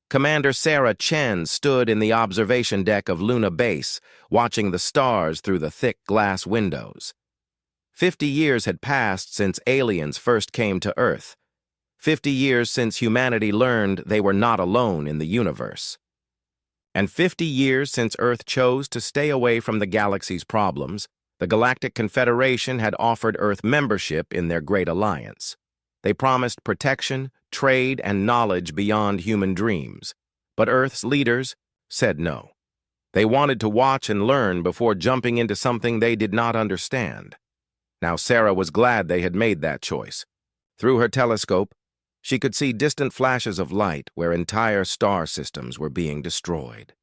Commander Sarah Chen stood in the observation deck of Luna Base, watching the stars through the thick glass windows. 50 years had passed since aliens first came to Earth. 50 years since humanity learned they were not alone in the universe. And 50 years since Earth chose to stay away from the galaxy's problems, the Galactic Confederation had offered Earth membership in their Great Alliance. They promised protection, trade, and knowledge beyond human dreams. But Earth's leaders said no. They wanted to watch and learn before jumping into something they did not understand. Now Sarah was glad they had made that choice. Through her telescope, she could see distant flashes of light where entire star systems were being destroyed.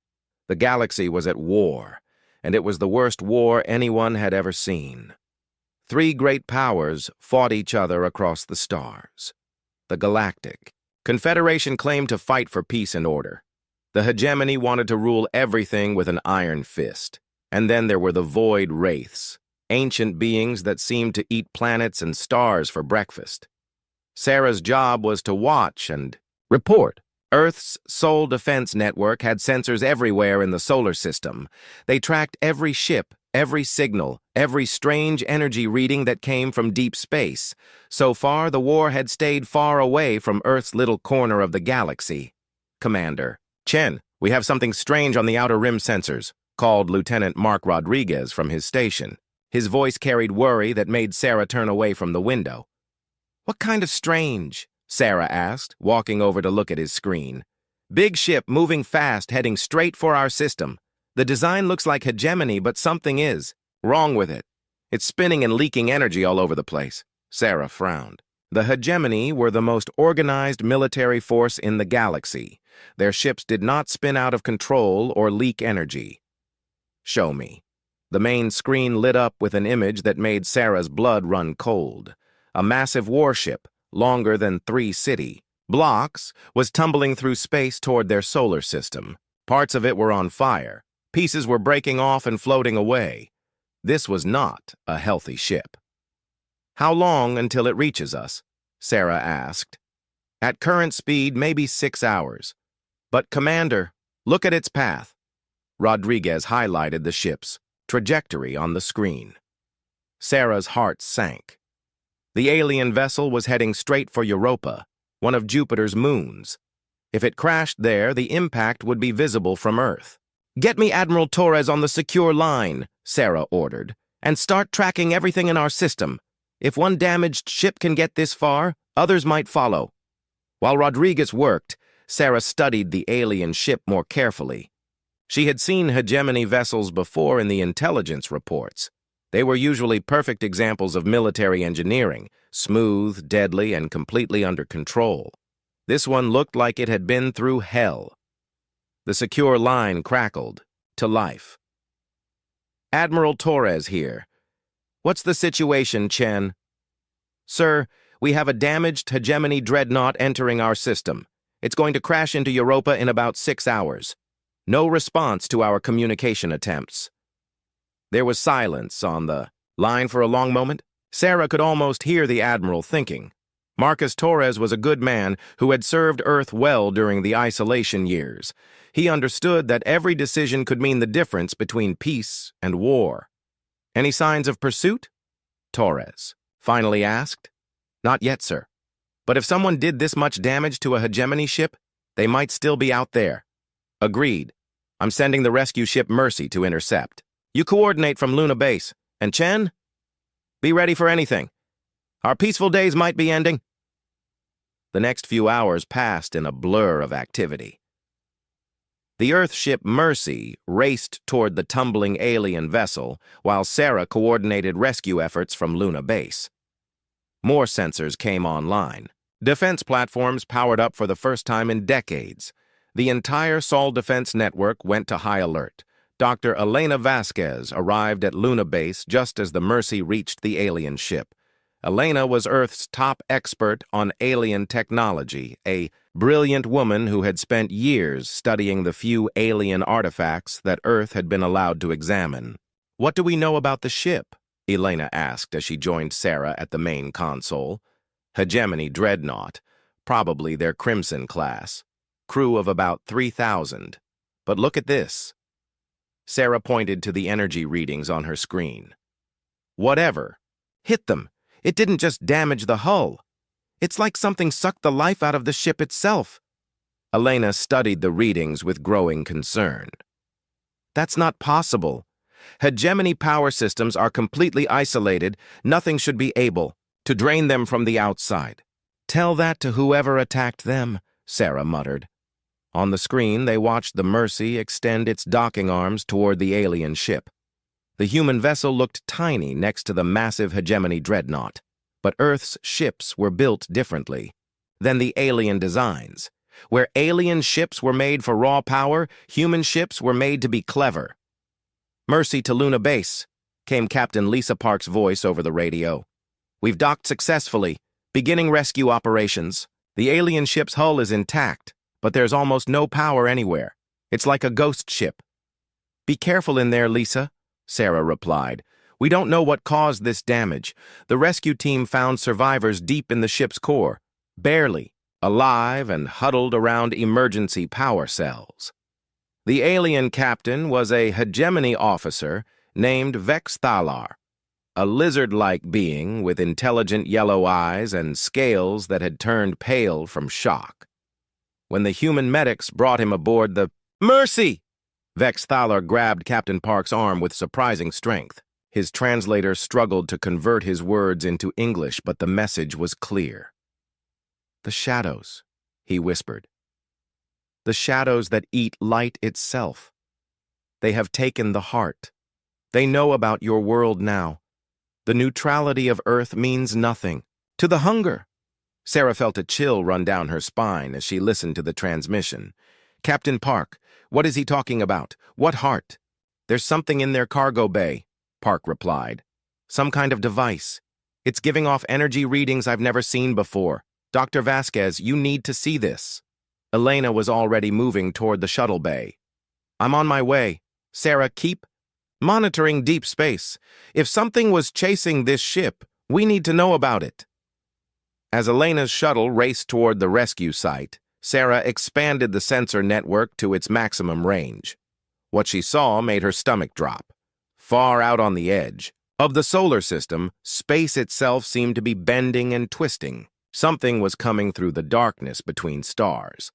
The galaxy was at war, and it was the worst war anyone had ever seen. 3 great powers fought each other across the stars. The Galactic Confederation claimed to fight for peace and order. The hegemony wanted to rule everything with an iron fist. And then there were the Void Wraiths, ancient beings that seemed to eat planets and stars for breakfast. Sarah's job was to watch and report. Earth's Soul Defense Network had sensors everywhere in the solar system. They tracked every ship, every signal, every strange energy reading that came from deep space. So far, the war had stayed far away from Earth's little corner of the galaxy. Commander Chen, we have something strange on the outer rim sensors, called Lieutenant Mark Rodriguez from his station. His voice carried worry that made Sarah turn away from the window. What kind of strange? Sarah asked, walking over to look at his screen. Big ship moving fast, heading straight for our system. The design looks like hegemony, but something is wrong with it. It's spinning and leaking energy all over the place. Sarah frowned. The hegemony were the most organized military force in the galaxy. Their ships did not spin out of control or leak energy. Show me. The main screen lit up with an image that made Sarah's blood run cold. A massive warship, longer than 3 city blocks, was tumbling through space toward their solar system. Parts of it were on fire. Pieces were breaking off and floating away. This was not a healthy ship. How long until it reaches us? Sarah asked. At current speed, maybe 6 hours. But, Commander, look at its path. Rodriguez highlighted the ship's trajectory on the screen. Sarah's heart sank. The alien vessel was heading straight for Europa, one of Jupiter's moons. If it crashed there, the impact would be visible from Earth. Get me Admiral Torres on the secure line, Sarah ordered, and start tracking everything in our system. If one damaged ship can get this far, others might follow. While Rodriguez worked, Sarah studied the alien ship more carefully. She had seen hegemony vessels before in the intelligence reports. They were usually perfect examples of military engineering, smooth, deadly, and completely under control. This one looked like it had been through hell. The secure line crackled to life. Admiral Torres here. What's the situation, Chen? Sir, we have a damaged hegemony dreadnought entering our system. It's going to crash into Europa in about 6 hours. No response to our communication attempts. There was silence on the line for a long moment. Sarah could almost hear the Admiral thinking. Marcus Torres was a good man who had served Earth well during the isolation years. He understood that every decision could mean the difference between peace and war. Any signs of pursuit? Torres finally asked. Not yet, sir. But if someone did this much damage to a hegemony ship, they might still be out there. Agreed. I'm sending the rescue ship Mercy to intercept. You coordinate from Luna Base. And Chen? Be ready for anything. Our peaceful days might be ending. The next few hours passed in a blur of activity. The Earth ship Mercy raced toward the tumbling alien vessel, while Sarah coordinated rescue efforts from Luna Base. More sensors came online. Defense platforms powered up for the first time in decades. The entire Sol Defense Network went to high alert. Dr. Elena Vasquez arrived at Luna Base just as the Mercy reached the alien ship. Elena was Earth's top expert on alien technology, a brilliant woman who had spent years studying the few alien artifacts that Earth had been allowed to examine. What do we know about the ship? Elena asked as she joined Sarah at the main console. Hegemony Dreadnought, probably their Crimson class. crew of about 3,000. But look at this. Sarah pointed to the energy readings on her screen. Whatever. Hit them. It didn't just damage the hull. It's like something sucked the life out of the ship itself. Elena studied the readings with growing concern. That's not possible. Hegemony power systems are completely isolated. Nothing should be able to drain them from the outside. Tell that to whoever attacked them, Sarah muttered. On the screen, they watched the Mercy extend its docking arms toward the alien ship. The human vessel looked tiny next to the massive hegemony dreadnought, but Earth's ships were built differently than the alien designs. Where alien ships were made for raw power, human ships were made to be clever. "Mercy to Luna Base," came Captain Lisa Park's voice over the radio. "We've docked successfully, beginning rescue operations. The alien ship's hull is intact, but there's almost no power anywhere. It's like a ghost ship." "Be careful in there, Lisa," Sarah replied. "We don't know what caused this damage. The rescue team found survivors deep in the ship's core, barely alive and huddled around emergency power cells." The alien captain was a hegemony officer named Vex Thalar, a lizard-like being with intelligent yellow eyes and scales that had turned pale from shock. When the human medics brought him aboard the Mercy, Vex Thalar grabbed Captain Park's arm with surprising strength. His translator struggled to convert his words into English, but the message was clear. "The shadows," he whispered. "The shadows that eat light itself. They have taken the heart. They know about your world now. The neutrality of Earth means nothing. To the hunger." Sarah felt a chill run down her spine as she listened to the transmission. "Captain Park, what is he talking about? What heart?" "There's something in their cargo bay," Park replied. "Some kind of device. It's giving off energy readings I've never seen before. Dr. Vasquez, you need to see this." Elena was already moving toward the shuttle bay. "I'm on my way. Sarah, keep monitoring deep space. If something was chasing this ship, we need to know about it." As Elena's shuttle raced toward the rescue site, Sarah expanded the sensor network to its maximum range. What she saw made her stomach drop. Far out on the edge of the solar system, space itself seemed to be bending and twisting. Something was coming through the darkness between stars.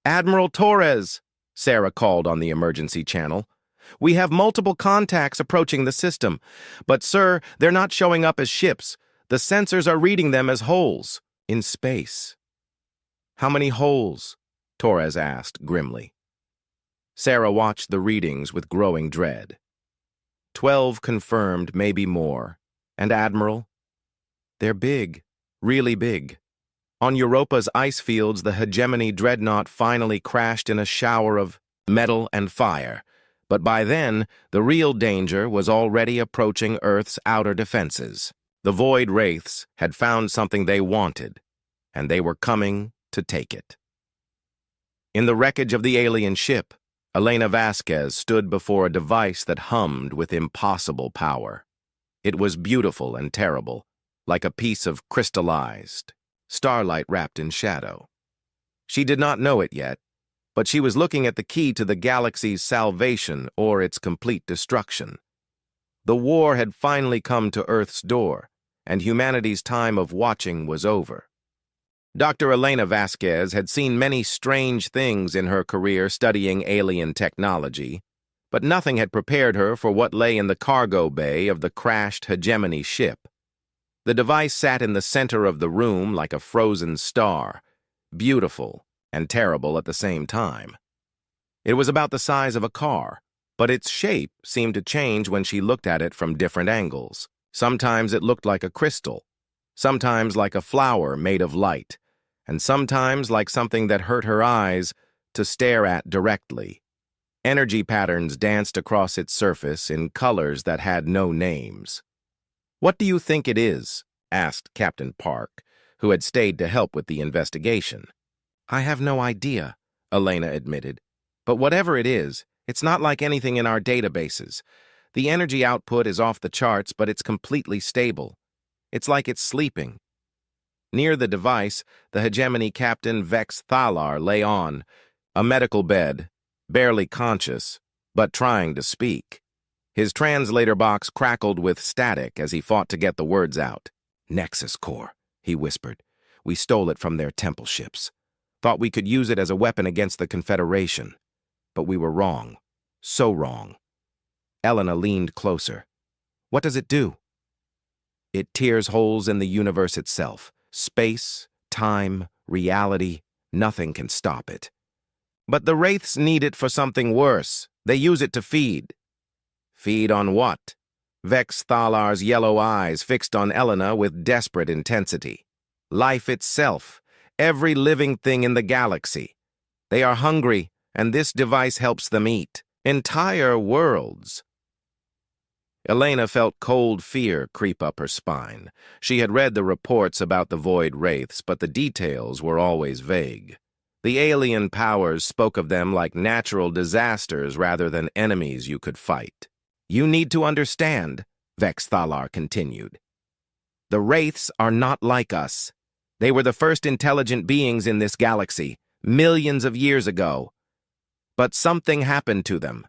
"Admiral Torres," Sarah called on the emergency channel. "We have multiple contacts approaching the system, but, sir, they're not showing up as ships. The sensors are reading them as holes in space." "How many holes?" Torres asked grimly. Sarah watched the readings with growing dread. 12 confirmed, maybe more. And Admiral? They're big. Really big. On Europa's ice fields, the hegemony dreadnought finally crashed in a shower of metal and fire. But by then, the real danger was already approaching Earth's outer defenses. The Void Wraiths had found something they wanted, and they were coming to take it. In the wreckage of the alien ship, Elena Vasquez stood before a device that hummed with impossible power. It was beautiful and terrible, like a piece of crystallized starlight wrapped in shadow. She did not know it yet, but she was looking at the key to the galaxy's salvation or its complete destruction. The war had finally come to Earth's door, and humanity's time of watching was over. Dr. Elena Vasquez had seen many strange things in her career studying alien technology, but nothing had prepared her for what lay in the cargo bay of the crashed hegemony ship. The device sat in the center of the room like a frozen star, beautiful and terrible at the same time. It was about the size of a car, but its shape seemed to change when she looked at it from different angles. Sometimes it looked like a crystal, sometimes like a flower made of light, and sometimes like something that hurt her eyes to stare at directly. Energy patterns danced across its surface in colors that had no names. "What do you think it is?" asked Captain Park, who had stayed to help with the investigation. "I have no idea," Elena admitted. "But whatever it is, it's not like anything in our databases. The energy output is off the charts, but it's completely stable. It's like it's sleeping." Near the device, the hegemony captain Vex Thalar lay on a medical bed, barely conscious, but trying to speak. His translator box crackled with static as he fought to get the words out. "Nexus core," he whispered. "We stole it from their temple ships. Thought we could use it as a weapon against the Confederation. But we were wrong. So wrong." Elena leaned closer. "What does it do?" "It tears holes in the universe itself. Space, time, reality, nothing can stop it." "But the Wraiths need it for something worse. They use it to feed." "Feed on what?" Vex Thalar's yellow eyes fixed on Elena with desperate intensity. "Life itself, every living thing in the galaxy. They are hungry, and this device helps them eat. Entire worlds." Elena felt cold fear creep up her spine. She had read the reports about the Void Wraiths, but the details were always vague. The alien powers spoke of them like natural disasters rather than enemies you could fight. "You need to understand," Vex Thalar continued. "The Wraiths are not like us. They were the first intelligent beings in this galaxy, millions of years ago. But something happened to them.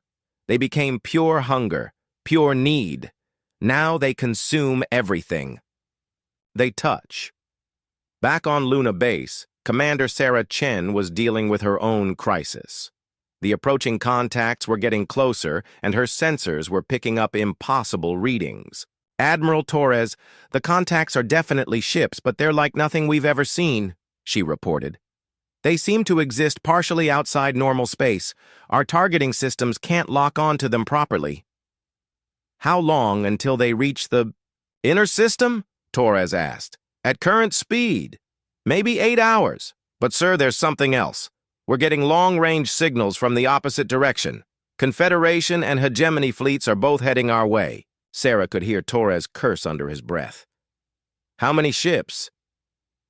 They became pure hunger, pure need. Now they consume everything. They touch." Back on Luna Base, Commander Sarah Chen was dealing with her own crisis. The approaching contacts were getting closer, and her sensors were picking up impossible readings. "Admiral Torres, the contacts are definitely ships, but they're like nothing we've ever seen," she reported. "They seem to exist partially outside normal space. Our targeting systems can't lock on to them properly." "How long until they reach the inner system?" Torres asked. "At current speed. Maybe 8 hours. But, sir, there's something else. We're getting long-range signals from the opposite direction. Confederation and hegemony fleets are both heading our way." Sarah could hear Torres curse under his breath. "How many ships?"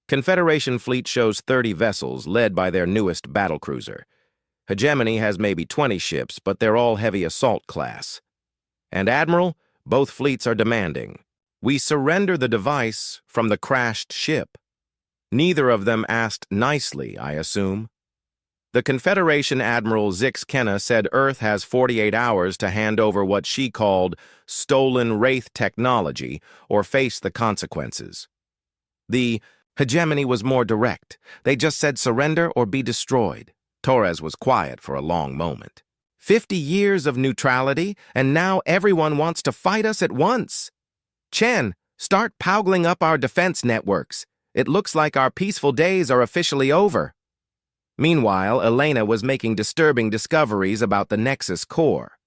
"Confederation fleet shows 30 vessels, led by their newest battlecruiser. Hegemony has maybe 20 ships, but they're all heavy assault class. And, Admiral, both fleets are demanding. We surrender the device from the crashed ship." Neither of them asked nicely, I assume. The Confederation Admiral Zix Kenna said Earth has 48 hours to hand over what she called stolen Wraith technology or face the consequences. The hegemony was more direct. They just said surrender or be destroyed. Torres was quiet for a long moment. 50 years of neutrality, and now everyone wants to fight us at once. Chen, start powgling up our defense networks. It looks like our peaceful days are officially over. Meanwhile, Elena was making disturbing discoveries about the Nexus core.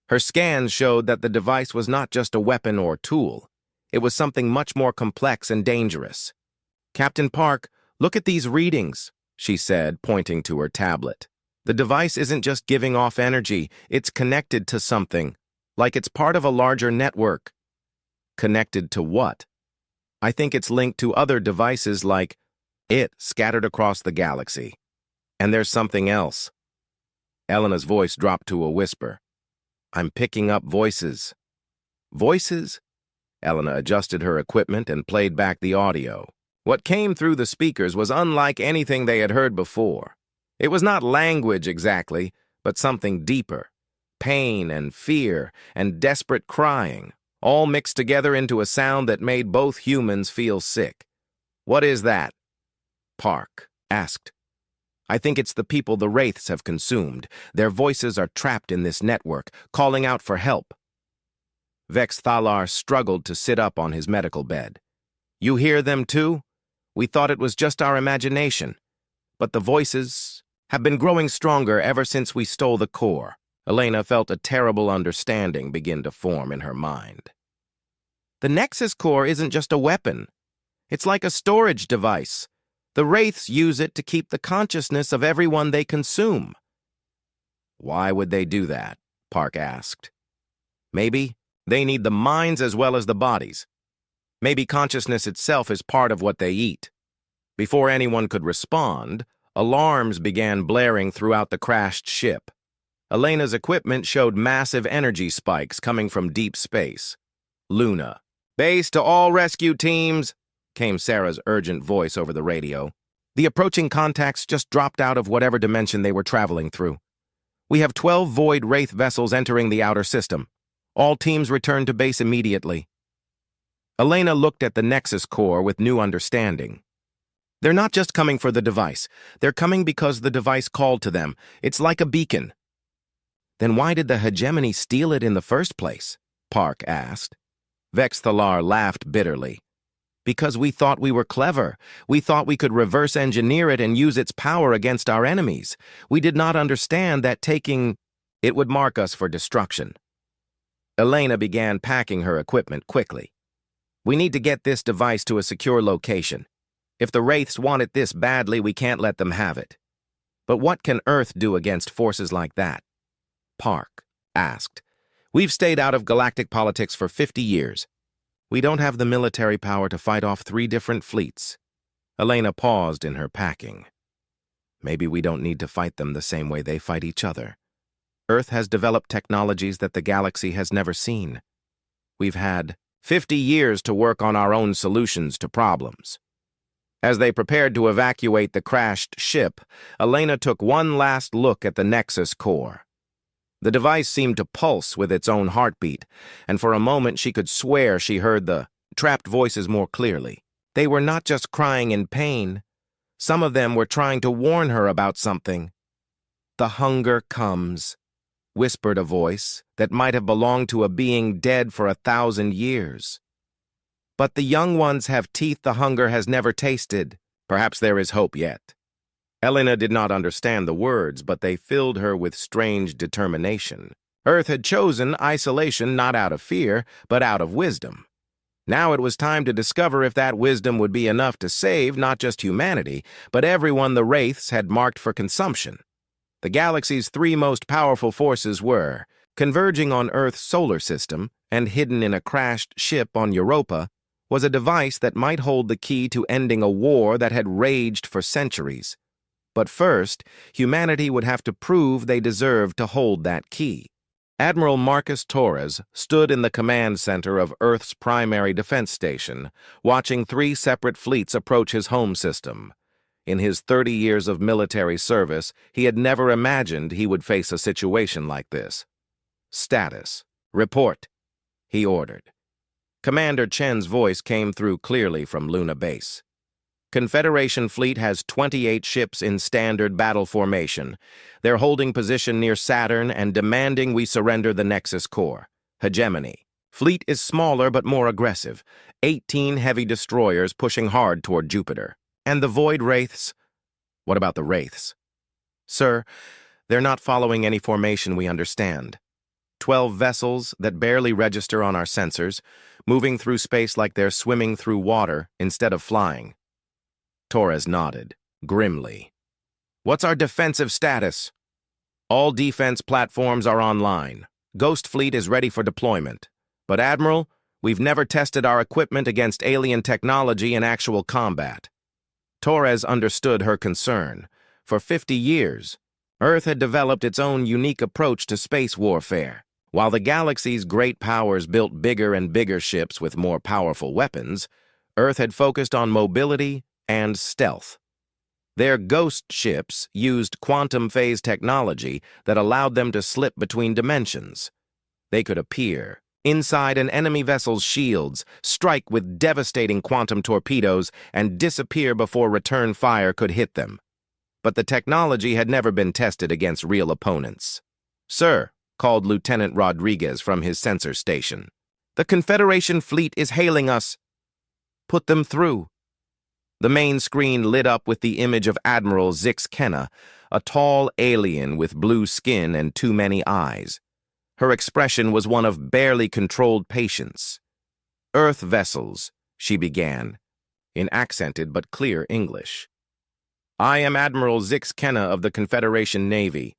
Her scans showed that the device was not just a weapon or tool. It was something much more complex and dangerous. "Captain Park, look at these readings," she said, pointing to her tablet. "The device isn't just giving off energy, it's connected to something, like it's part of a larger network." "Connected to what?" "I think it's linked to other devices like it scattered across the galaxy. And there's something else." Elena's voice dropped to a whisper. "I'm picking up voices." "Voices?" Elena adjusted her equipment and played back the audio. What came through the speakers was unlike anything they had heard before. It was not language exactly, but something deeper. Pain and fear and desperate crying, all mixed together into a sound that made both humans feel sick. "What is that?" Park asked. "I think it's the people the Wraiths have consumed. Their voices are trapped in this network, calling out for help." Vex Thalar struggled to sit up on his medical bed. "You hear them too? We thought it was just our imagination. But the voices have been growing stronger ever since we stole the core." Elena felt a terrible understanding begin to form in her mind. "The Nexus core isn't just a weapon. It's like a storage device. The Wraiths use it to keep the consciousness of everyone they consume." "Why would they do that?" Park asked. "Maybe they need the minds as well as the bodies. Maybe consciousness itself is part of what they eat." Before anyone could respond, alarms began blaring throughout the crashed ship. Elena's equipment showed massive energy spikes coming from deep space. "Luna. Base to all rescue teams. came Sarah's urgent voice over the radio. "The approaching contacts just dropped out of whatever dimension they were traveling through. We have 12 Void Wraith vessels entering the outer system. All teams return to base immediately." Elena looked at the Nexus core with new understanding. "They're not just coming for the device. They're coming because the device called to them. It's like a beacon." "Then why did the hegemony steal it in the first place?" Park asked. Vex Thalar laughed bitterly. "Because we thought we were clever. We thought we could reverse engineer it and use its power against our enemies. We did not understand that taking it would mark us for destruction." Elena began packing her equipment quickly. "We need to get this device to a secure location. If the Wraiths want it this badly, we can't let them have it." "But what can Earth do against forces like that?" Park asked. "We've stayed out of galactic politics for 50 years. We don't have the military power to fight off 3 different fleets." Elena paused in her packing. "Maybe we don't need to fight them the same way they fight each other. Earth has developed technologies that the galaxy has never seen. We've had 50 years to work on our own solutions to problems." As they prepared to evacuate the crashed ship, Elena took one last look at the Nexus core. The device seemed to pulse with its own heartbeat, and for a moment she could swear she heard the trapped voices more clearly. They were not just crying in pain. Some of them were trying to warn her about something. "The hunger comes," whispered a voice that might have belonged to a being dead for 1,000 years. "But the young ones have teeth the hunger has never tasted. Perhaps there is hope yet." Elena did not understand the words, but they filled her with strange determination. Earth had chosen isolation not out of fear, but out of wisdom. Now it was time to discover if that wisdom would be enough to save not just humanity, but everyone the Wraiths had marked for consumption. The galaxy's 3 most powerful forces were converging on Earth's solar system, and hidden in a crashed ship on Europa was a device that might hold the key to ending a war that had raged for centuries. But first, humanity would have to prove they deserved to hold that key. Admiral Marcus Torres stood in the command center of Earth's primary defense station, watching 3 separate fleets approach his home system. In his 30 years of military service, he had never imagined he would face a situation like this. "Status. Report," he ordered. Commander Chen's voice came through clearly from Luna Base. "Confederation fleet has 28 ships in standard battle formation. They're holding position near Saturn and demanding we surrender the Nexus core. Hegemony. Fleet is smaller but more aggressive. 18 heavy destroyers pushing hard toward Jupiter. And the Void Wraiths?" "What about the Wraiths?" "Sir, they're not following any formation we understand. 12 vessels that barely register on our sensors, moving through space like they're swimming through water instead of flying." Torres nodded, grimly. "What's our defensive status?" "All defense platforms are online. Ghost Fleet is ready for deployment. But Admiral, we've never tested our equipment against alien technology in actual combat." Torres understood her concern. For 50 years, Earth had developed its own unique approach to space warfare. While the galaxy's great powers built bigger and bigger ships with more powerful weapons, Earth had focused on mobility and stealth. Their ghost ships used quantum phase technology that allowed them to slip between dimensions. They could appear inside an enemy vessel's shields, strike with devastating quantum torpedoes, and disappear before return fire could hit them. But the technology had never been tested against real opponents. "Sir," called Lieutenant Rodriguez from his sensor station, "the Confederation fleet is hailing us." "Put them through." The main screen lit up with the image of Admiral Zix Kenna, a tall alien with blue skin and too many eyes. Her expression was one of barely controlled patience. "Earth vessels," she began, in accented but clear English. "I am Admiral Zix Kenna of the Confederation Navy.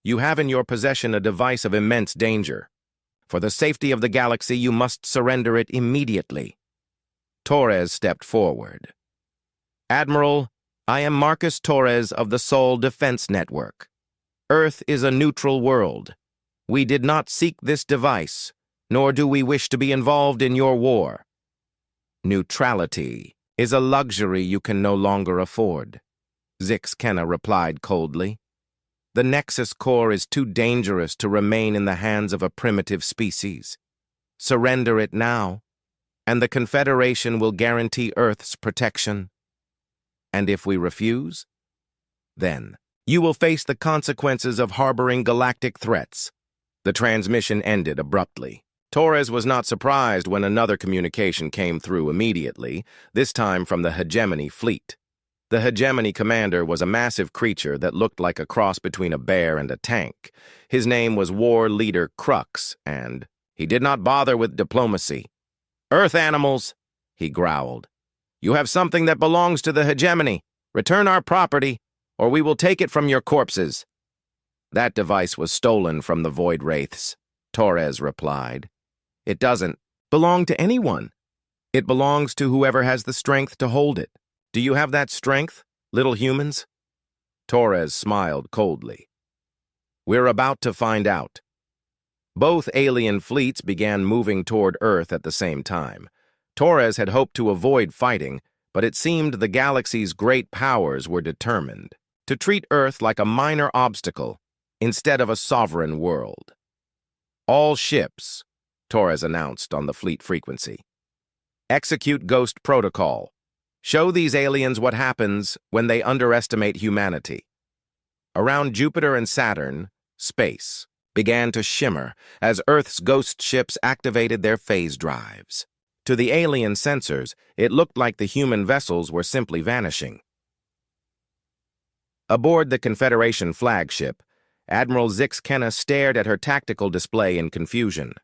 You have in your possession a device of immense danger. For the safety of the galaxy, you must surrender it immediately." Torres stepped forward. "Admiral, I am Marcus Torres of the Sol Defense Network. Earth is a neutral world. We did not seek this device, nor do we wish to be involved in your war." "Neutrality," is a luxury you can no longer afford, Zix-Kenna replied coldly. The Nexus core is too dangerous to remain in the hands of a primitive species. Surrender it now, and the Confederation will guarantee Earth's protection. And if we refuse, then you will face the consequences of harboring galactic threats. The transmission ended abruptly. Torres was not surprised when another communication came through immediately, this time from the Hegemony fleet. The Hegemony commander was a massive creature that looked like a cross between a bear and a tank. His name was War Leader Crux, and he did not bother with diplomacy. "Earth animals," he growled. "You have something that belongs to the Hegemony. Return our property, or we will take it from your corpses." "That device was stolen from the Void Wraiths," Torres replied. "It doesn't belong to anyone. It belongs to whoever has the strength to hold it. Do you have that strength, little humans?" Torres smiled coldly. "We're about to find out." Both alien fleets began moving toward Earth at the same time. Torres had hoped to avoid fighting, but it seemed the galaxy's great powers were determined to treat Earth like a minor obstacle instead of a sovereign world. "All ships," Torres announced on the fleet frequency. "Execute Ghost Protocol. Show these aliens what happens when they underestimate humanity." Around Jupiter and Saturn, space began to shimmer as Earth's ghost ships activated their phase drives. To the alien sensors, it looked like the human vessels were simply vanishing. Aboard the Confederation flagship, Admiral Zix-Kenna stared at her tactical display in confusion.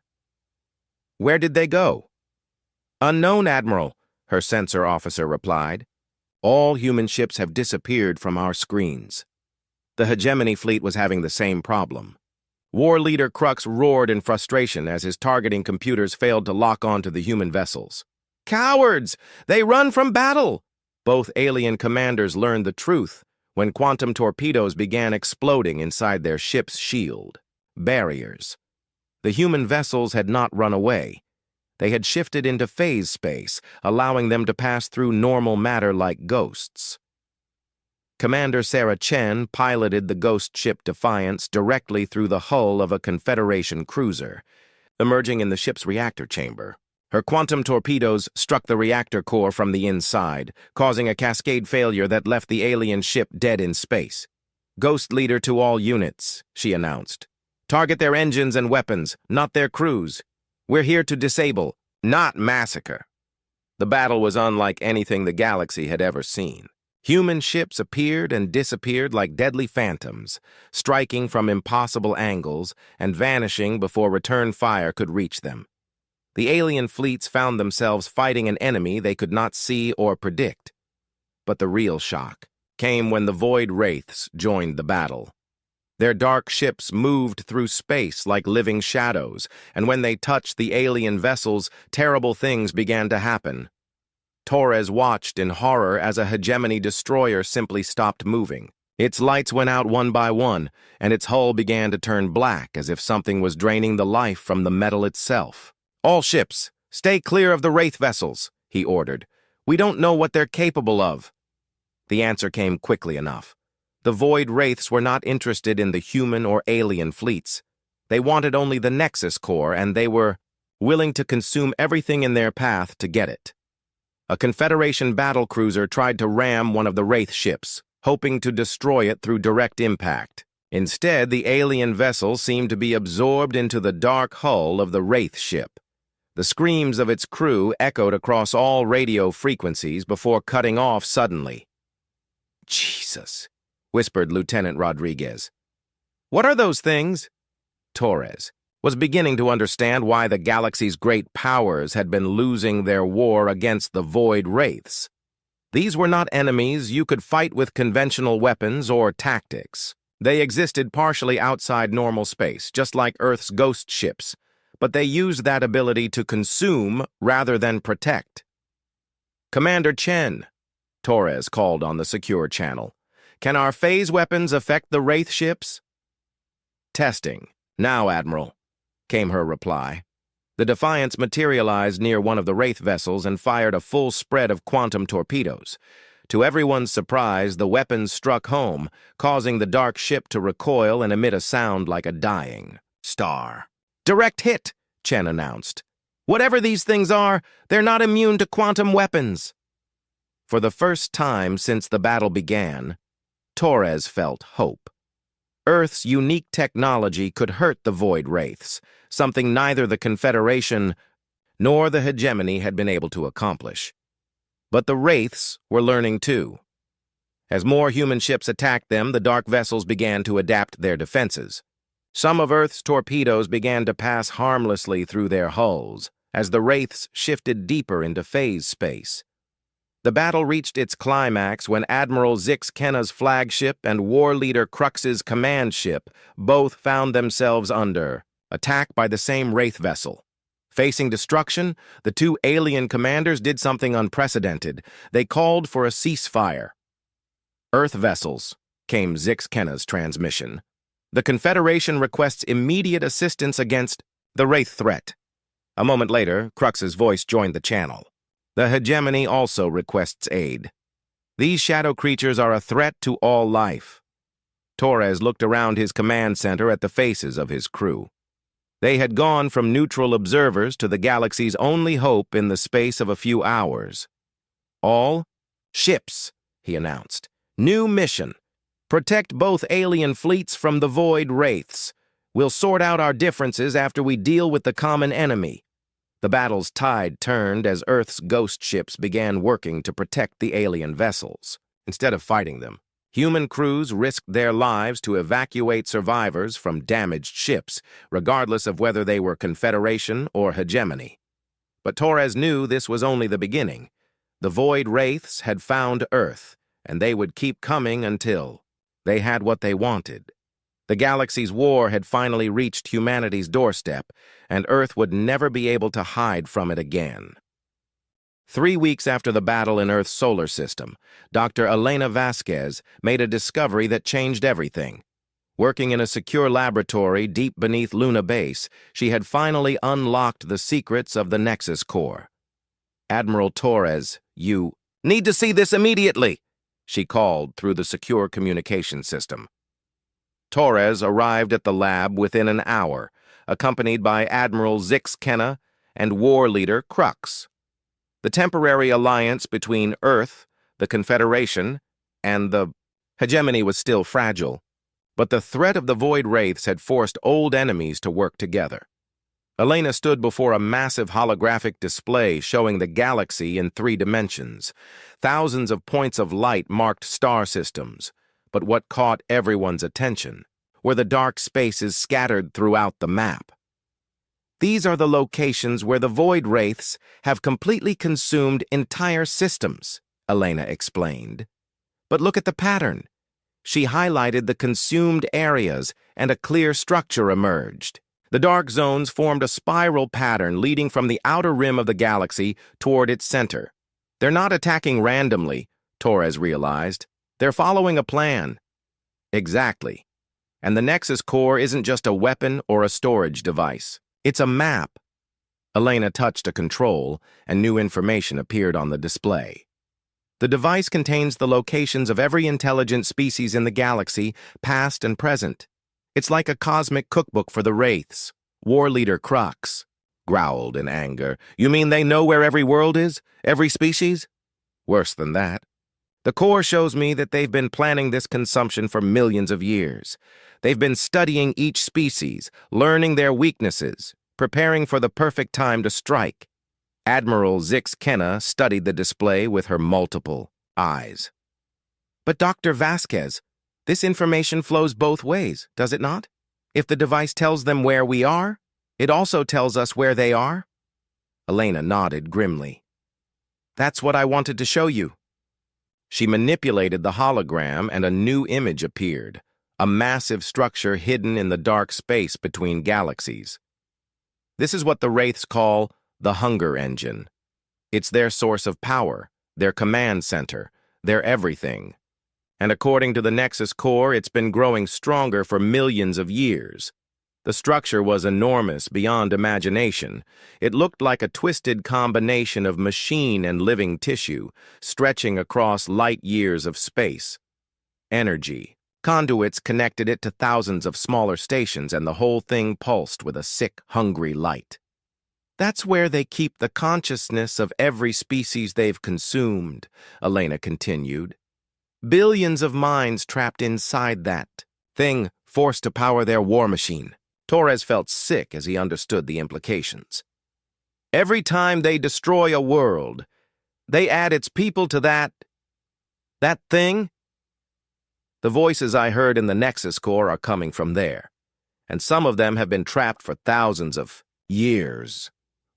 "Where did they go?" "Unknown, Admiral," her sensor officer replied. "All human ships have disappeared from our screens." The Hegemony fleet was having the same problem. War Leader Crux roared in frustration as his targeting computers failed to lock onto the human vessels. "Cowards! They run from battle!" Both alien commanders learned the truth when quantum torpedoes began exploding inside their ship's shield. Barriers. The human vessels had not run away. They had shifted into phase space, allowing them to pass through normal matter like ghosts. Commander Sarah Chen piloted the ghost ship Defiance directly through the hull of a Confederation cruiser, emerging in the ship's reactor chamber. Her quantum torpedoes struck the reactor core from the inside, causing a cascade failure that left the alien ship dead in space. "Ghost Leader to all units," she announced. "Target their engines and weapons, not their crews. We're here to disable, not massacre." The battle was unlike anything the galaxy had ever seen. Human ships appeared and disappeared like deadly phantoms, striking from impossible angles and vanishing before return fire could reach them. The alien fleets found themselves fighting an enemy they could not see or predict. But the real shock came when the Void Wraiths joined the battle. Their dark ships moved through space like living shadows, and when they touched the alien vessels, terrible things began to happen. Torres watched in horror as a Hegemony destroyer simply stopped moving. Its lights went out one by one, and its hull began to turn black as if something was draining the life from the metal itself. "All ships, stay clear of the Wraith vessels," he ordered. "We don't know what they're capable of." The answer came quickly enough. The Void Wraiths were not interested in the human or alien fleets. They wanted only the Nexus core, and they were willing to consume everything in their path to get it. A Confederation battlecruiser tried to ram one of the Wraith ships, hoping to destroy it through direct impact. Instead, the alien vessel seemed to be absorbed into the dark hull of the Wraith ship. The screams of its crew echoed across all radio frequencies before cutting off suddenly. "Jesus," whispered Lieutenant Rodriguez. "What are those things?" Torres was beginning to understand why the galaxy's great powers had been losing their war against the Void Wraiths. These were not enemies you could fight with conventional weapons or tactics. They existed partially outside normal space, just like Earth's ghost ships, but they used that ability to consume rather than protect. "Commander Chen," Torres called on the secure channel, "can our phase weapons affect the Wraith ships?" "Testing. Now, Admiral," came her reply. The Defiance materialized near one of the Wraith vessels and fired a full spread of quantum torpedoes. To everyone's surprise, the weapons struck home, causing the dark ship to recoil and emit a sound like a dying star. "Direct hit," Chen announced. "Whatever these things are, they're not immune to quantum weapons." For the first time since the battle began, Torres felt hope. Earth's unique technology could hurt the Void Wraiths, something neither the Confederation nor the hegemony had been able to accomplish. But the Wraiths were learning too. As more human ships attacked them, the dark vessels began to adapt their defenses. Some of Earth's torpedoes began to pass harmlessly through their hulls, as the Wraiths shifted deeper into phase space. The battle reached its climax when Admiral Zix Kenna's flagship and war leader Crux's command ship both found themselves under attack by the same Wraith vessel. Facing destruction, the two alien commanders did something unprecedented. They called for a ceasefire. "Earth vessels," came Zix Kenna's transmission. "The Confederation requests immediate assistance against the Wraith threat." A moment later, Crux's voice joined the channel. "The hegemony also requests aid. These shadow creatures are a threat to all life." Torres looked around his command center at the faces of his crew. They had gone from neutral observers to the galaxy's only hope in the space of a few hours. "All ships," he announced. "New mission. Protect both alien fleets from the Void Wraiths. We'll sort out our differences after we deal with the common enemy." The battle's tide turned as Earth's ghost ships began working to protect the alien vessels. Instead of fighting them, human crews risked their lives to evacuate survivors from damaged ships, regardless of whether they were Confederation or hegemony. But Torres knew this was only the beginning. The Void Wraiths had found Earth, and they would keep coming until they had what they wanted. The galaxy's war had finally reached humanity's doorstep, and Earth would never be able to hide from it again. 3 weeks after the battle in Earth's solar system, Dr. Elena Vasquez made a discovery that changed everything. Working in a secure laboratory deep beneath Luna Base, she had finally unlocked the secrets of the Nexus Core. "Admiral Torres, you need to see this immediately," she called through the secure communication system. Torres arrived at the lab within an hour, accompanied by Admiral Zix Kenna and war leader Crux. The temporary alliance between Earth, the Confederation, and the hegemony was still fragile, but the threat of the Void Wraiths had forced old enemies to work together. Elena stood before a massive holographic display showing the galaxy in 3 dimensions. Thousands of points of light marked star systems, but what caught everyone's attention were the dark spaces scattered throughout the map. "These are the locations where the Void Wraiths have completely consumed entire systems," Elena explained. "But look at the pattern." She highlighted the consumed areas, and a clear structure emerged. The dark zones formed a spiral pattern leading from the outer rim of the galaxy toward its center. "They're not attacking randomly," Torres realized. "They're following a plan." "Exactly. And the Nexus Core isn't just a weapon or a storage device. It's a map." Elena touched a control, and new information appeared on the display. "The device contains the locations of every intelligent species in the galaxy, past and present. It's like a cosmic cookbook for the Wraiths." War leader Crux growled in anger. "You mean they know where every world is? Every species?" "Worse than that. The core shows me that they've been planning this consumption for millions of years. They've been studying each species, learning their weaknesses, preparing for the perfect time to strike." Admiral Zix Kenna studied the display with her multiple eyes. "But Dr. Vasquez, this information flows both ways, does it not? If the device tells them where we are, it also tells us where they are?" Elena nodded grimly. "That's what I wanted to show you." She manipulated the hologram, and a new image appeared, a massive structure hidden in the dark space between galaxies. This is what the Wraiths call the Hunger Engine. It's their source of power, their command center, their everything. And according to the Nexus Core, it's been growing stronger for millions of years. The structure was enormous beyond imagination. It looked like a twisted combination of machine and living tissue, stretching across light years of space. Energy. Conduits connected it to thousands of smaller stations, and the whole thing pulsed with a sick, hungry light. That's where they keep the consciousness of every species they've consumed, Elena continued. Billions of minds trapped inside that thing, forced to power their war machine. Torres felt sick as he understood the implications. Every time they destroy a world, they add its people to that thing? The voices I heard in the Nexus Core are coming from there, and some of them have been trapped for thousands of years.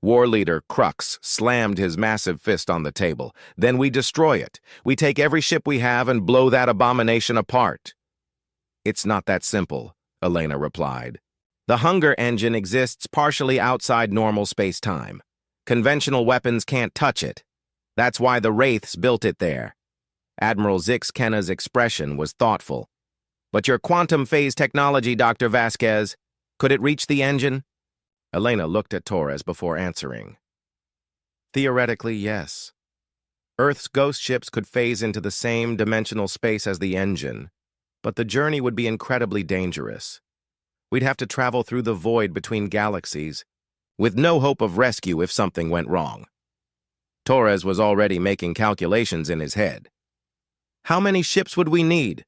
War Leader Crux slammed his massive fist on the table. Then we destroy it. We take every ship we have and blow that abomination apart. It's not that simple, Elena replied. The hunger engine exists partially outside normal space-time. Conventional weapons can't touch it. That's why the Wraiths built it there. Admiral Zix Kenna's expression was thoughtful. But your quantum phase technology, Dr. Vasquez, could it reach the engine? Elena looked at Torres before answering. Theoretically, yes. Earth's ghost ships could phase into the same dimensional space as the engine, but the journey would be incredibly dangerous. We'd have to travel through the void between galaxies, with no hope of rescue if something went wrong. Torres was already making calculations in his head. How many ships would we need?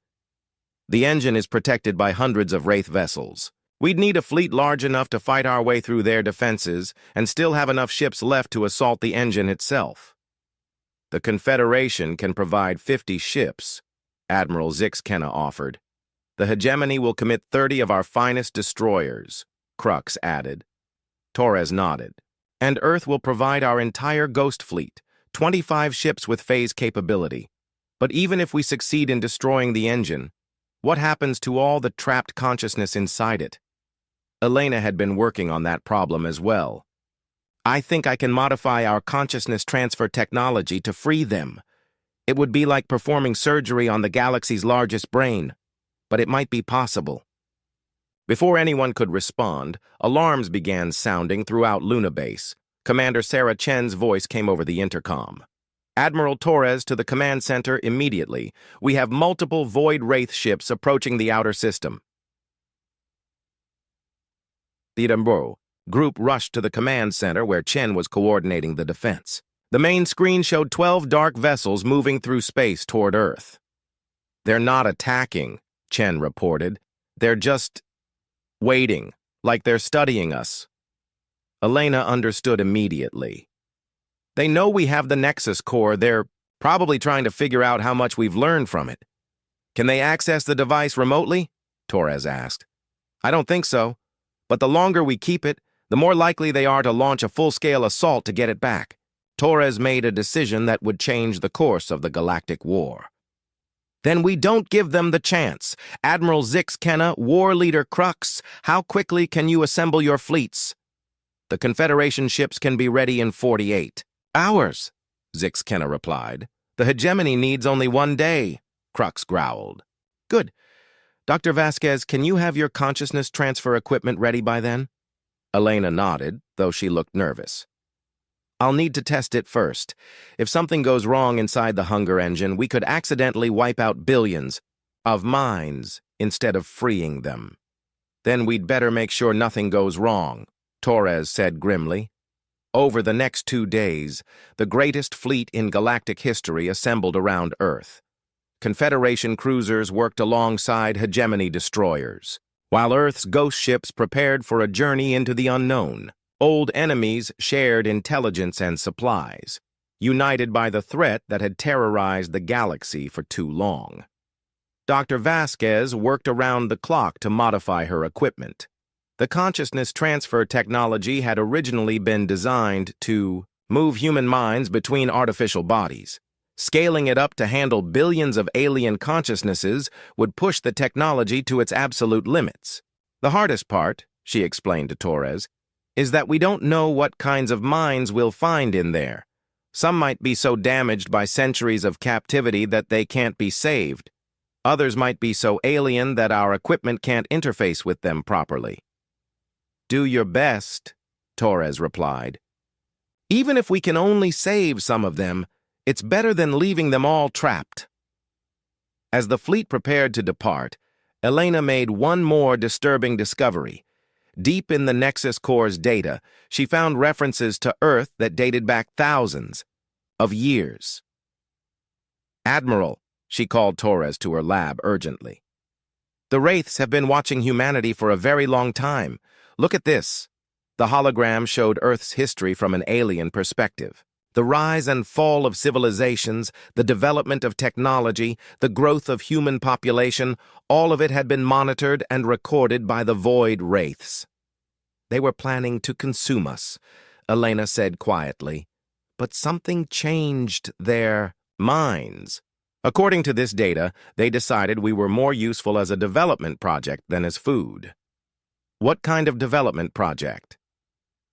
The engine is protected by hundreds of Wraith vessels. We'd need a fleet large enough to fight our way through their defenses and still have enough ships left to assault the engine itself. The Confederation can provide 50 ships, Admiral Zix Kenna offered. The hegemony will commit 30 of our finest destroyers, Crux added. Torres nodded. And Earth will provide our entire ghost fleet, 25 ships with phase capability. But even if we succeed in destroying the engine, what happens to all the trapped consciousness inside it? Elena had been working on that problem as well. I think I can modify our consciousness transfer technology to free them. It would be like performing surgery on the galaxy's largest brain, but it might be possible. Before anyone could respond, alarms began sounding throughout Luna Base. Commander Sarah Chen's voice came over the intercom. Admiral Torres to the command center immediately. We have multiple Void Wraith ships approaching the outer system. The Edinburgh group rushed to the command center where Chen was coordinating the defense. The main screen showed 12 dark vessels moving through space toward Earth. They're not attacking, Chen reported. They're just waiting, like they're studying us. Elena understood immediately. They know we have the Nexus Core. They're probably trying to figure out how much we've learned from it. Can they access the device remotely? Torres asked. I don't think so, but the longer we keep it, the more likely they are to launch a full-scale assault to get it back. Torres made a decision that would change the course of the galactic war. Then we don't give them the chance. Admiral Zix Kenna, War Leader Crux, how quickly can you assemble your fleets? The Confederation ships can be ready in 48 hours, Zix Kenna replied. The hegemony needs only 1 day, Crux growled. Good. Dr. Vasquez, can you have your consciousness transfer equipment ready by then? Elena nodded, though she looked nervous. I'll need to test it first. If something goes wrong inside the hunger engine, we could accidentally wipe out billions of minds instead of freeing them. Then we'd better make sure nothing goes wrong, Torres said grimly. Over the next 2 days, the greatest fleet in galactic history assembled around Earth. Confederation cruisers worked alongside hegemony destroyers, while Earth's ghost ships prepared for a journey into the unknown. Old enemies shared intelligence and supplies, united by the threat that had terrorized the galaxy for too long. Dr. Vasquez worked around the clock to modify her equipment. The consciousness transfer technology had originally been designed to move human minds between artificial bodies. Scaling it up to handle billions of alien consciousnesses would push the technology to its absolute limits. The hardest part, she explained to Torres, is that we don't know what kinds of minds we'll find in there. Some might be so damaged by centuries of captivity that they can't be saved. Others might be so alien that our equipment can't interface with them properly. Do your best, Torres replied. Even if we can only save some of them, it's better than leaving them all trapped. As the fleet prepared to depart, Elena made one more disturbing discovery. Deep in the Nexus Core's data, she found references to Earth that dated back thousands of years. Admiral, she called Torres to her lab urgently. The Wraiths have been watching humanity for a very long time. Look at this. The hologram showed Earth's history from an alien perspective. The rise and fall of civilizations, the development of technology, the growth of human population, all of it had been monitored and recorded by the Void Wraiths. They were planning to consume us, Elena said quietly. But something changed their minds. According to this data, they decided we were more useful as a development project than as food. What kind of development project?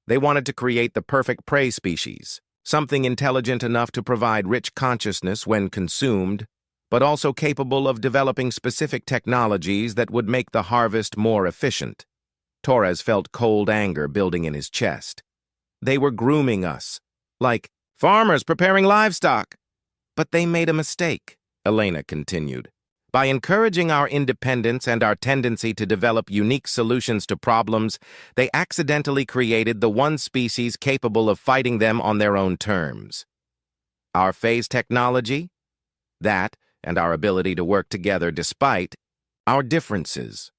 They wanted to create the perfect prey species, something intelligent enough to provide rich consciousness when consumed, but also capable of developing specific technologies that would make the harvest more efficient. Torres felt cold anger building in his chest. They were grooming us, like farmers preparing livestock. But they made a mistake, Elena continued. By encouraging our independence and our tendency to develop unique solutions to problems, they accidentally created the one species capable of fighting them on their own terms. Our phase technology? That, and our ability to work together despite our differences.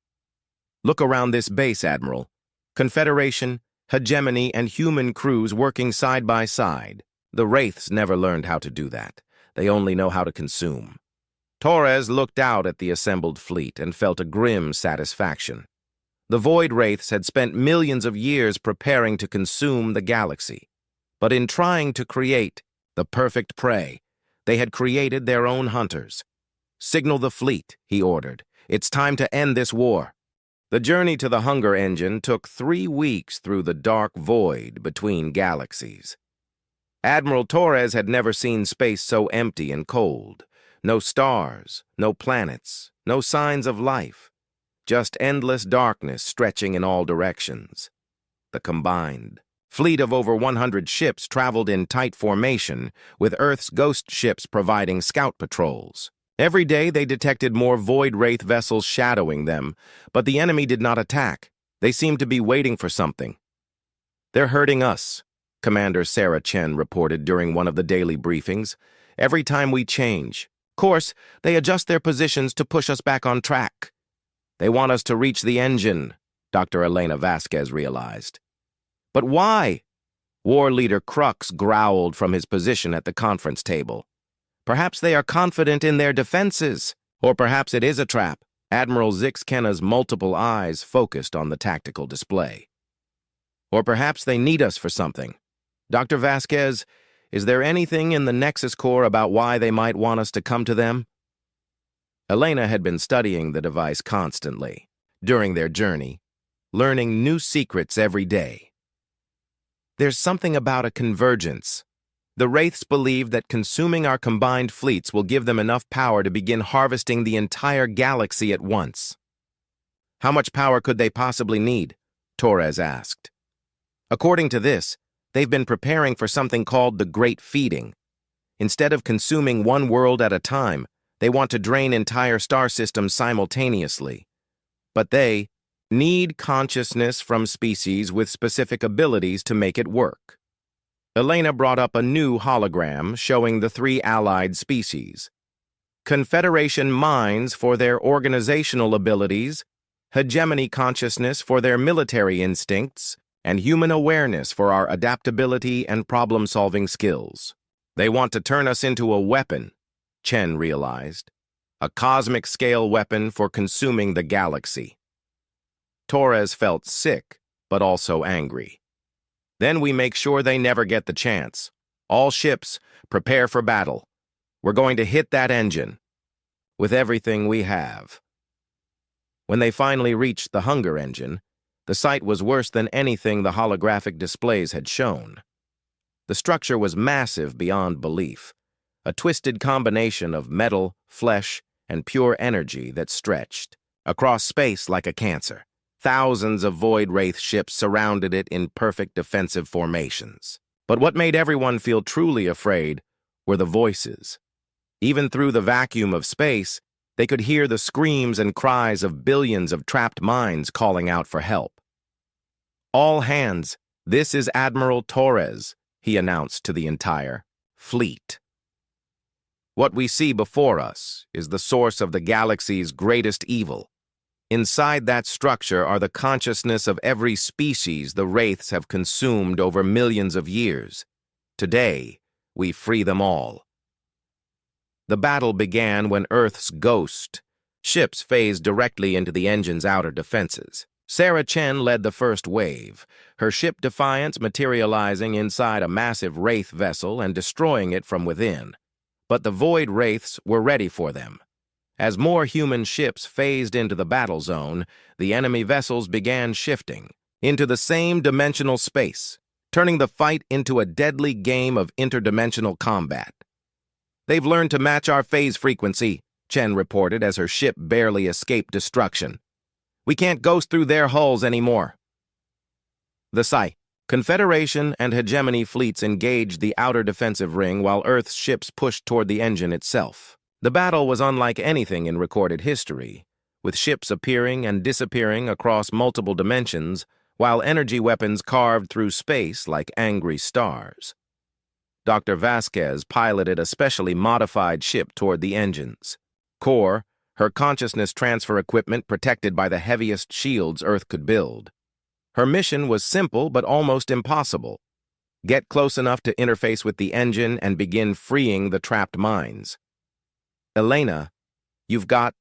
Look around this base, Admiral. Confederation, hegemony, and human crews working side by side. The Wraiths never learned how to do that. They only know how to consume. Torres looked out at the assembled fleet and felt a grim satisfaction. The Void Wraiths had spent millions of years preparing to consume the galaxy. But in trying to create the perfect prey, they had created their own hunters. Signal the fleet, he ordered. It's time to end this war. The journey to the Hunger Engine took 3 weeks through the dark void between galaxies. Admiral Torres had never seen space so empty and cold. No stars, no planets, no signs of life. Just endless darkness stretching in all directions. The combined fleet of over 100 ships traveled in tight formation, with Earth's ghost ships providing scout patrols. Every day they detected more Void Wraith vessels shadowing them, but the enemy did not attack. They seemed to be waiting for something. They're hurting us, Commander Sarah Chen reported during one of the daily briefings. Every time we change course, they adjust their positions to push us back on track. They want us to reach the engine, Dr. Elena Vasquez realized. But why? War Leader Crux growled from his position at the conference table. Perhaps they are confident in their defenses, or perhaps it is a trap. Admiral Zixkenna's multiple eyes focused on the tactical display. Or perhaps they need us for something. Dr. Vasquez, is there anything in the Nexus Core about why they might want us to come to them? Elena had been studying the device constantly during their journey, learning new secrets every day. There's something about a convergence. The Wraiths believe that consuming our combined fleets will give them enough power to begin harvesting the entire galaxy at once. How much power could they possibly need? Torres asked. According to this, they've been preparing for something called the Great Feeding. Instead of consuming one world at a time, they want to drain entire star systems simultaneously. But they need consciousness from species with specific abilities to make it work. Elena brought up a new hologram showing the 3 allied species. Confederation minds for their organizational abilities, hegemony consciousness for their military instincts, and human awareness for our adaptability and problem-solving skills. They want to turn us into a weapon, Chen realized. A cosmic-scale weapon for consuming the galaxy. Torres felt sick, but also angry. Then we make sure they never get the chance. All ships, prepare for battle. We're going to hit that engine. With everything we have. When they finally reached the Hunger Engine, the sight was worse than anything the holographic displays had shown. The structure was massive beyond belief, a twisted combination of metal, flesh, and pure energy that stretched across space like a cancer. Thousands of Void Wraith ships surrounded it in perfect defensive formations. But what made everyone feel truly afraid were the voices. Even through the vacuum of space, they could hear the screams and cries of billions of trapped minds calling out for help. "All hands, this is Admiral Torres," he announced to the entire fleet. "What we see before us is the source of the galaxy's greatest evil. Inside that structure are the consciousness of every species the Wraiths have consumed over millions of years. Today, we free them all." The battle began when Earth's ghost ships phased directly into the engine's outer defenses. Sarah Chen led the first wave, her ship Defiance materializing inside a massive Wraith vessel and destroying it from within. But the Void Wraiths were ready for them. As more human ships phased into the battle zone, the enemy vessels began shifting into the same dimensional space, turning the fight into a deadly game of interdimensional combat. "They've learned to match our phase frequency," Chen reported as her ship barely escaped destruction. "We can't ghost through their hulls anymore." The Confederation and Hegemony fleets engaged the outer defensive ring while Earth's ships pushed toward the engine itself. The battle was unlike anything in recorded history, with ships appearing and disappearing across multiple dimensions, while energy weapons carved through space like angry stars. Dr. Vasquez piloted a specially modified ship toward the engines. Core, her consciousness transfer equipment protected by the heaviest shields Earth could build. Her mission was simple but almost impossible. Get close enough to interface with the engine and begin freeing the trapped minds. "Elena, you've got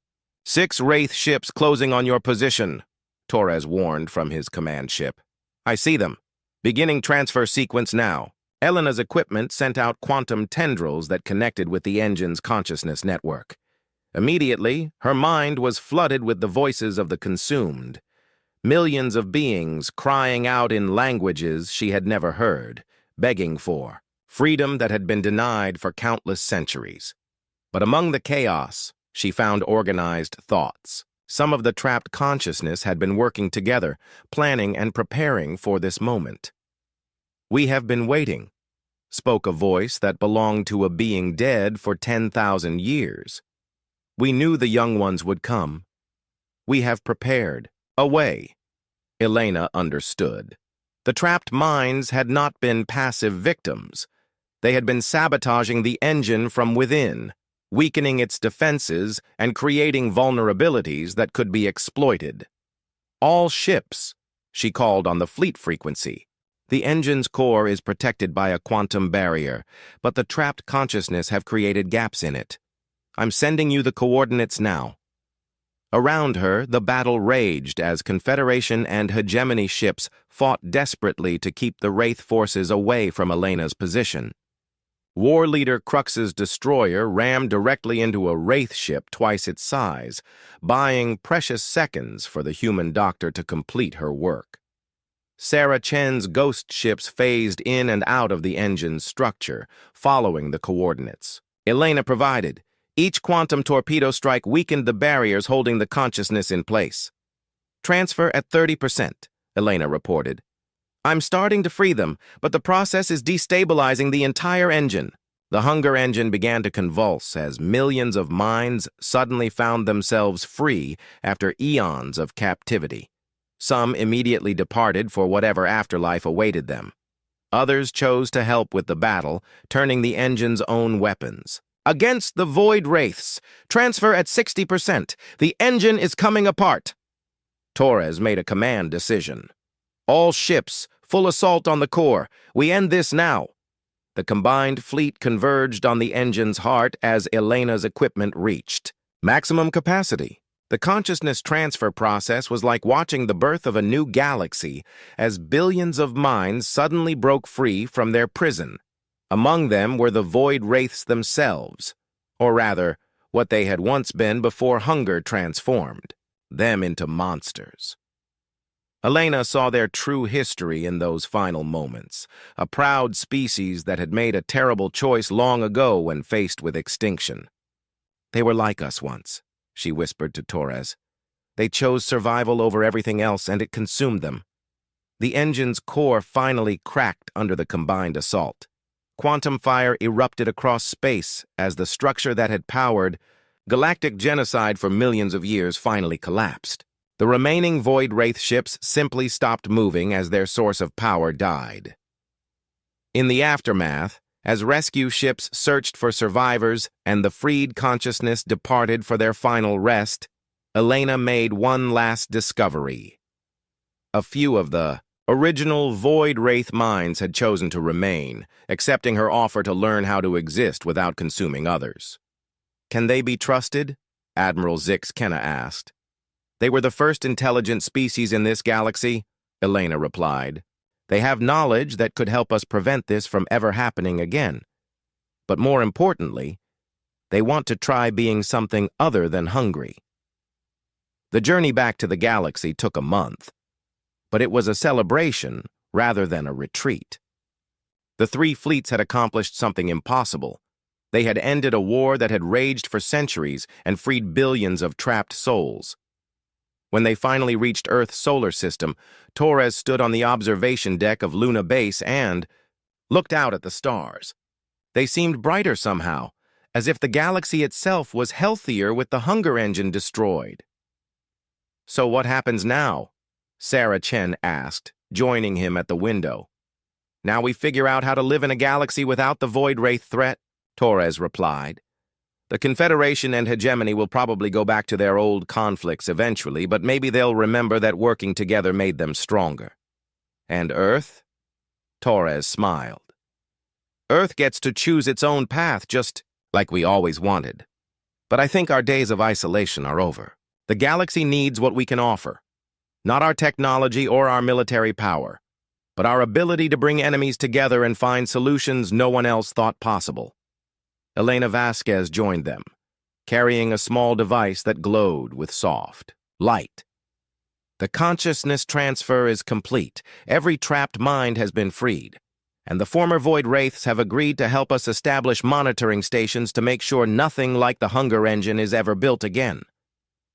6 Wraith ships closing on your position," Torres warned from his command ship. "I see them. Beginning transfer sequence now." Elena's equipment sent out quantum tendrils that connected with the engine's consciousness network. Immediately, her mind was flooded with the voices of the consumed. Millions of beings crying out in languages she had never heard, begging for freedom that had been denied for countless centuries. But among the chaos, she found organized thoughts. Some of the trapped consciousness had been working together, planning and preparing for this moment. "We have been waiting," spoke a voice that belonged to a being dead for 10,000 years. "We knew the young ones would come. We have prepared a way." Elena understood. The trapped minds had not been passive victims. They had been sabotaging the engine from within, weakening its defenses and creating vulnerabilities that could be exploited. "All ships," she called on the fleet frequency. "The engine's core is protected by a quantum barrier, but the trapped consciousness have created gaps in it. I'm sending you the coordinates now." Around her, the battle raged as Confederation and Hegemony ships fought desperately to keep the Wraith forces away from Elena's position. War Leader Crux's destroyer rammed directly into a Wraith ship twice its size, buying precious seconds for the human doctor to complete her work. Sarah Chen's ghost ships phased in and out of the engine's structure, following the coordinates Elena provided. Each quantum torpedo strike weakened the barriers holding the consciousness in place. "Transfer at 30%, Elena reported. "I'm starting to free them, but the process is destabilizing the entire engine." The hunger engine began to convulse as millions of minds suddenly found themselves free after eons of captivity. Some immediately departed for whatever afterlife awaited them. Others chose to help with the battle, turning the engine's own weapons. "Against the Void Wraiths, transfer at 60%. The engine is coming apart." Torres made a command decision. "All ships, full assault on the core. We end this now." The combined fleet converged on the engine's heart as Elena's equipment reached maximum capacity. The consciousness transfer process was like watching the birth of a new galaxy as billions of minds suddenly broke free from their prison. Among them were the Void Wraiths themselves, or rather, what they had once been before hunger transformed them into monsters. Elena saw their true history in those final moments, a proud species that had made a terrible choice long ago when faced with extinction. "They were like us once," she whispered to Torres. They chose survival over everything else, and it consumed them. The engine's core finally cracked under the combined assault. Quantum fire erupted across space as the structure that had powered galactic genocide for millions of years finally collapsed. The remaining Void Wraith ships simply stopped moving as their source of power died. In the aftermath, as rescue ships searched for survivors and the freed consciousness departed for their final rest, Elena made one last discovery. A few of the original Void Wraith minds had chosen to remain, accepting her offer to learn how to exist without consuming others. Can they be trusted? Admiral Zix Kenna asked. They were the first intelligent species in this galaxy, Elena replied. They have knowledge that could help us prevent this from ever happening again. But more importantly, they want to try being something other than hungry. The journey back to the galaxy took a month, but it was a celebration rather than a retreat. The three fleets had accomplished something impossible. They had ended a war that had raged for centuries and freed billions of trapped souls. When they finally reached Earth's solar system, Torres stood on the observation deck of Luna Base and looked out at the stars. They seemed brighter somehow, as if the galaxy itself was healthier with the hunger engine destroyed. So what happens now? Sarah Chen asked, joining him at the window. Now we figure out how to live in a galaxy without the Void Wraith threat, Torres replied. The Confederation and Hegemony will probably go back to their old conflicts eventually, but maybe they'll remember that working together made them stronger. And Earth? Torres smiled. Earth gets to choose its own path, just like we always wanted. But I think our days of isolation are over. The galaxy needs what we can offer. Not our technology or our military power, but our ability to bring enemies together and find solutions no one else thought possible. Elena Vasquez joined them, carrying a small device that glowed with soft light. The consciousness transfer is complete. Every trapped mind has been freed, and the former Void Wraiths have agreed to help us establish monitoring stations to make sure nothing like the Hunger Engine is ever built again.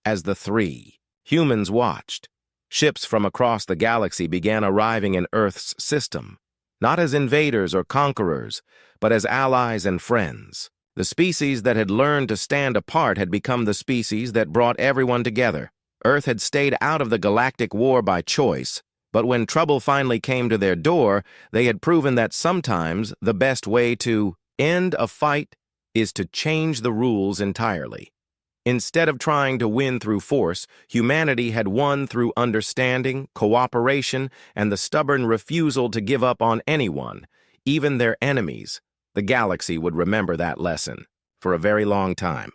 As the three humans watched, ships from across the galaxy began arriving in Earth's system, not as invaders or conquerors, but as allies and friends. The species that had learned to stand apart had become the species that brought everyone together. Earth had stayed out of the galactic war by choice, but when trouble finally came to their door, they had proven that sometimes the best way to end a fight is to change the rules entirely. Instead of trying to win through force, humanity had won through understanding, cooperation, and the stubborn refusal to give up on anyone, even their enemies. The galaxy would remember that lesson for a very long time.